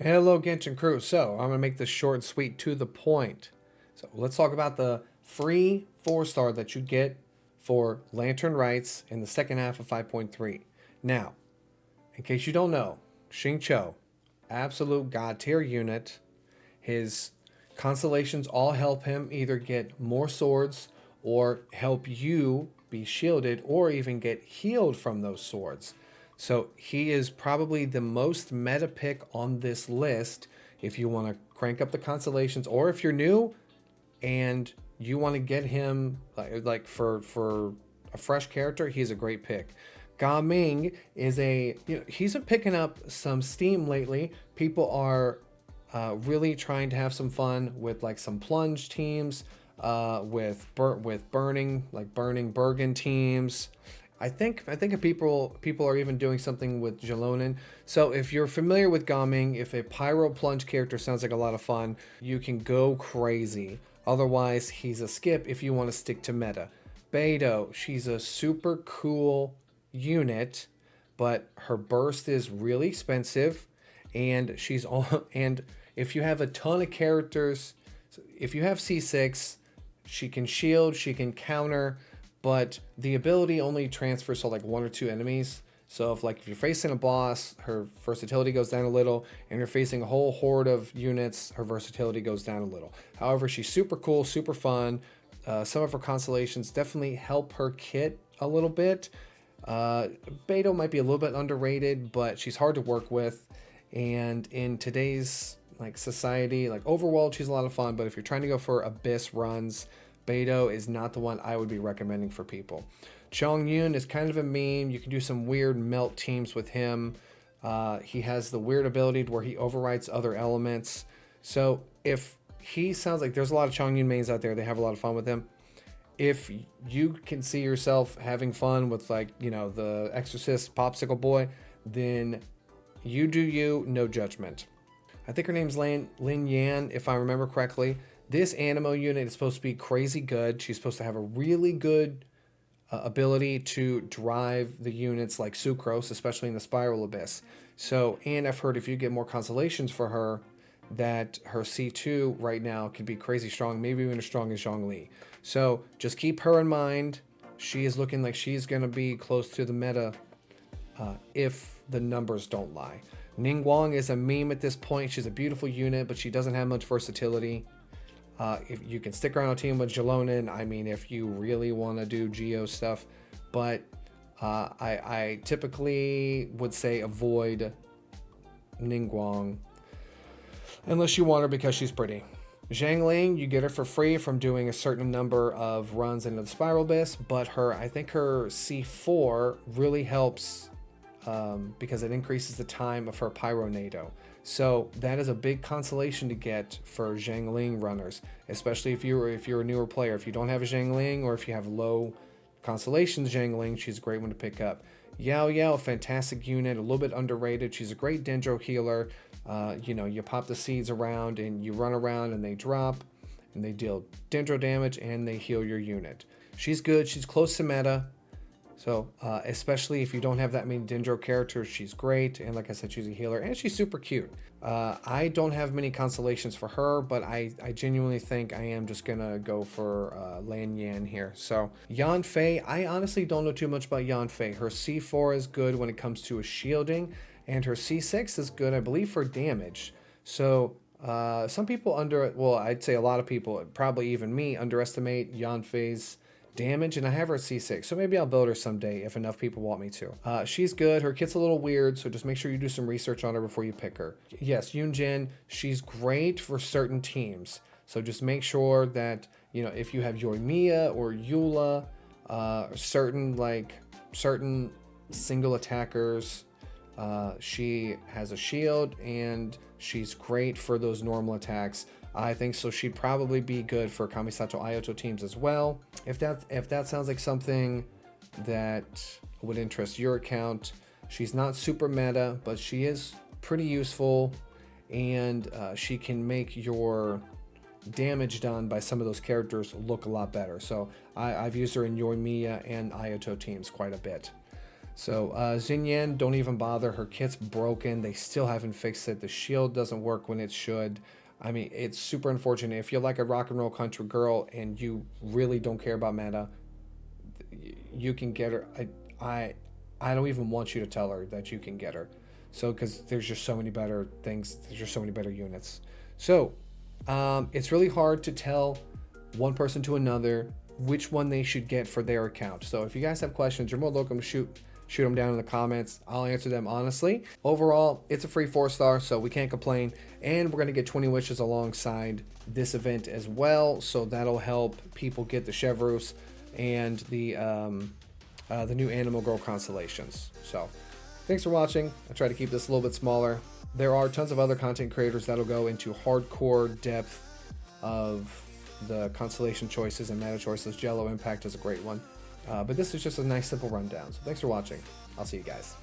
Hello, Genshin crew. So, I'm going to make this short and sweet to the point. So, let's talk about the free 4-star that you get for Lantern Rights in the second half of 5.3. Now, in case you don't know, Xingqiu, absolute god tier unit. His constellations all help him either get more swords or help you be shielded or even get healed from those swords. So he is probably the most meta pick on this list if you want to crank up the constellations, or if you're new and you want to get him for a fresh character, he's a great pick. Gaming is he's been picking up some steam lately. People are really trying to have some fun with like some plunge teams, with burning Bergen teams. I think people are even doing something with Jalonin. So if you're familiar with Gaming, if a pyro plunge character sounds like a lot of fun, you can go crazy. Otherwise, he's a skip if you want to stick to meta. Beidou, she's a super cool unit, but her burst is really expensive, and she's all and if you have a ton of characters, if you have C6, she can shield, she can counter, but the ability only transfers to like one or two enemies. So if you're facing a boss, her versatility goes down a little, and you're facing a whole horde of units, her versatility goes down a little. However, she's super cool, super fun. Some of her constellations definitely help her kit a little bit. Beidou might be a little bit underrated, but she's hard to work with. And in today's like society, like overworld, she's a lot of fun. But if you're trying to go for abyss runs, Beidou is not the one I would be recommending for people. Chongyun is kind of a meme. You can do some weird melt teams with him. He has the weird ability to where he overwrites other elements. So if he sounds like there's a lot of Chongyun mains out there, they have a lot of fun with him. If you can see yourself having fun with the Exorcist Popsicle Boy, then you do you, no judgment. I think her name's Lin Yan, if I remember correctly. This Animo unit is supposed to be crazy good. She's supposed to have a really good ability to drive the units like Sucrose, especially in the Spiral Abyss. So, and I've heard if you get more constellations for her, that her C2 right now can be crazy strong, maybe even as strong as Zhongli. So just keep her in mind. She is looking like she's going to be close to the meta if the numbers don't lie. Ningguang is a meme at this point. She's a beautiful unit, but she doesn't have much versatility. If you can stick around a team with Jalonin, I mean, if you really want to do Geo stuff, but I typically would say avoid Ningguang unless you want her because she's pretty. Xiangling, you get her for free from doing a certain number of runs into the Spiral Abyss, but I think her C4 really helps because it increases the time of her Pyronado. So that is a big consolation to get for Xiangling runners, especially if you're a newer player. If you don't have a Xiangling, or if you have low constellations Xiangling, she's a great one to pick up. Yaoyao, fantastic unit, a little bit underrated. She's a great Dendro healer. You pop the seeds around and you run around and they drop and they deal Dendro damage and they heal your unit. She's good. She's close to meta. So, especially if you don't have that many Dendro characters, she's great. And like I said, she's a healer and she's super cute. I don't have many constellations for her, but I genuinely think I am just going to go for Lan Yan here. So, Yanfei, I honestly don't know too much about Yanfei. Her C4 is good when it comes to a shielding, and her C6 is good, I believe, for damage. So, some people I'd say a lot of people, probably even me, underestimate Yanfei's damage, and I have her at C6, so maybe I'll build her someday if enough people want me to. She's good. Her kit's a little weird, so just make sure you do some research on her before you pick her. Yes, Yunjin, she's great for certain teams, so just make sure that if you have Yoimiya or Eula, certain single attackers, she has a shield and she's great for those normal attacks. I think so. She'd probably be good for Kamisato Ayato teams as well. If that sounds like something that would interest your account, she's not super meta, but she is pretty useful, and she can make your damage done by some of those characters look a lot better. So I've used her in Yoimiya and Ayato teams quite a bit. So Xinyan, don't even bother. Her kit's broken. They still haven't fixed it. The shield doesn't work when it should. I mean, it's super unfortunate. If you're like a rock and roll country girl and you really don't care about meta, you can get her. I don't even want you to tell her that you can get her. So, because there's just so many better things. There's just so many better units. So, it's really hard to tell one person to another which one they should get for their account. So, if you guys have questions, you're more welcome to shoot them down in the comments. I'll answer them honestly. Overall, it's a free 4-star, so we can't complain. And we're gonna get 20 wishes alongside this event as well. So that'll help people get the Chevreuse and the new Animal Girl constellations. So thanks for watching. I try to keep this a little bit smaller. There are tons of other content creators that'll go into hardcore depth of the constellation choices and meta choices. Jello Impact is a great one. But this is just a nice simple rundown. So thanks for watching. I'll see you guys.